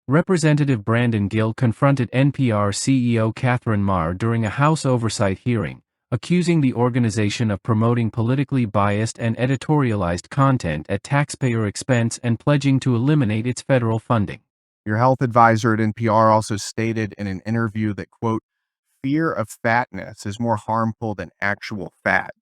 Representative Brandon Gill confronted NPR CEO Katherine Maher during a House Oversight hearing, accusing the organization of promoting politically biased and editorialized content at taxpayer expense and pledging to eliminate its federal funding. Your health advisor at NPR also stated in an interview that, quote, fear of fatness is more harmful than actual fat.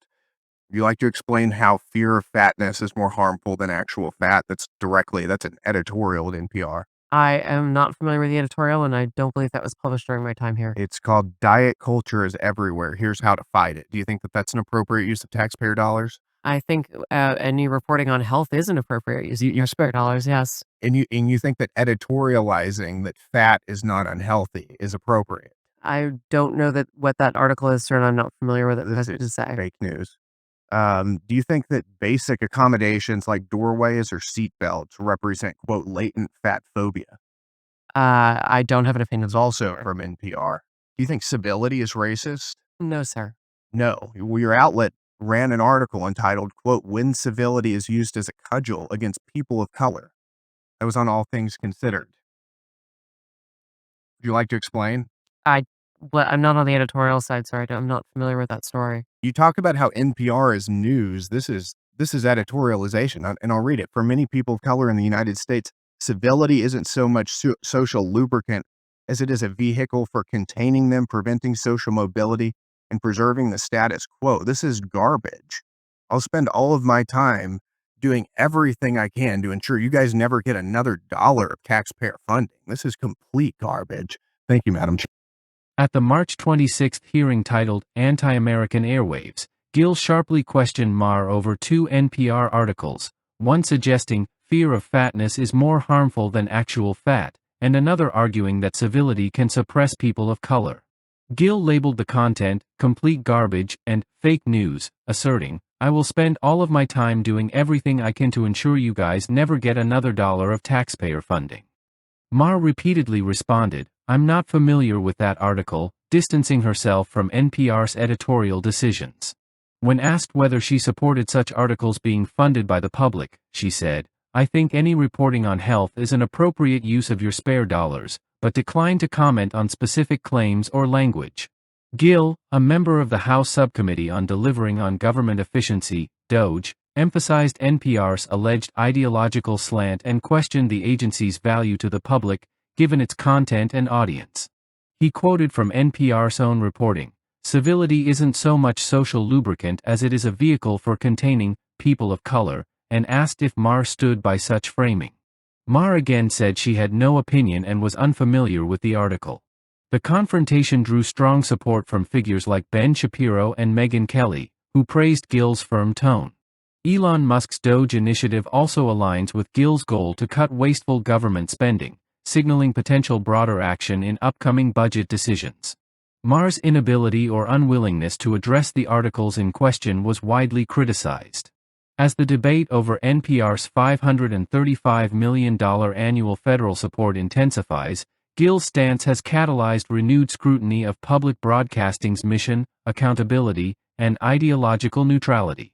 Would you like to explain how fear of fatness is more harmful than actual fat? That's an editorial at NPR. I am not familiar with the editorial, and I don't believe that was published during my time here. It's called Diet Culture is Everywhere. Here's how to fight it. Do you think that that's an appropriate use of taxpayer dollars? I think any reporting on health is an appropriate use of taxpayer dollars, yes. And you think that editorializing that fat is not unhealthy is appropriate? I don't know what that article is, sir, and I'm not familiar with it. That's to say. Fake news. Do you think that basic accommodations like doorways or seatbelts represent, quote, latent fat phobia? I don't have an opinion. It's also from NPR. Do you think Civility is racist? No, sir. No. Well, your outlet ran an article entitled, quote, when civility is used as a cudgel against people of color. That was on All Things Considered. Would you like to explain? I'm not on the editorial side, sir. I'm not familiar with that story. You talk about how NPR is news. This is editorialization, and I'll read it. For many people of color in the United States, civility isn't so much social lubricant as it is a vehicle for containing them, preventing social mobility, and preserving the status quo. This is garbage. I'll spend all of my time doing everything I can to ensure you guys never get another dollar of taxpayer funding. This is complete garbage. Thank you, Madam Chair. At the March 26 hearing titled Anti-American Airwaves, Gill sharply questioned Maher over two NPR articles, one suggesting fear of fatness is more harmful than actual fat, and another arguing that civility can suppress people of color. Gill labeled the content complete garbage and fake news, asserting, I will spend all of my time doing everything I can to ensure you guys never get another dollar of taxpayer funding. Maher repeatedly responded, I'm not familiar with that article, distancing herself from NPR's editorial decisions. When asked whether she supported such articles being funded by the public, she said, I think any reporting on health is an appropriate use of your spare dollars, but declined to comment on specific claims or language. Gill, a member of the House Subcommittee on Delivering on Government Efficiency, DOGE, emphasized NPR's alleged ideological slant and questioned the agency's value to the public, given its content and audience. He quoted from NPR's own reporting, civility isn't so much social lubricant as it is a vehicle for containing people of color, and asked if Maher stood by such framing. Maher again said she had no opinion and was unfamiliar with the article. The confrontation drew strong support from figures like Ben Shapiro and Megyn Kelly, who praised Gill's firm tone. Elon Musk's DOGE initiative also aligns with Gill's goal to cut wasteful government spending, signaling potential broader action in upcoming budget decisions. Maher's inability or unwillingness to address the articles in question was widely criticized. As the debate over NPR's $535 million annual federal support intensifies, Gill's stance has catalyzed renewed scrutiny of public broadcasting's mission, accountability, and ideological neutrality.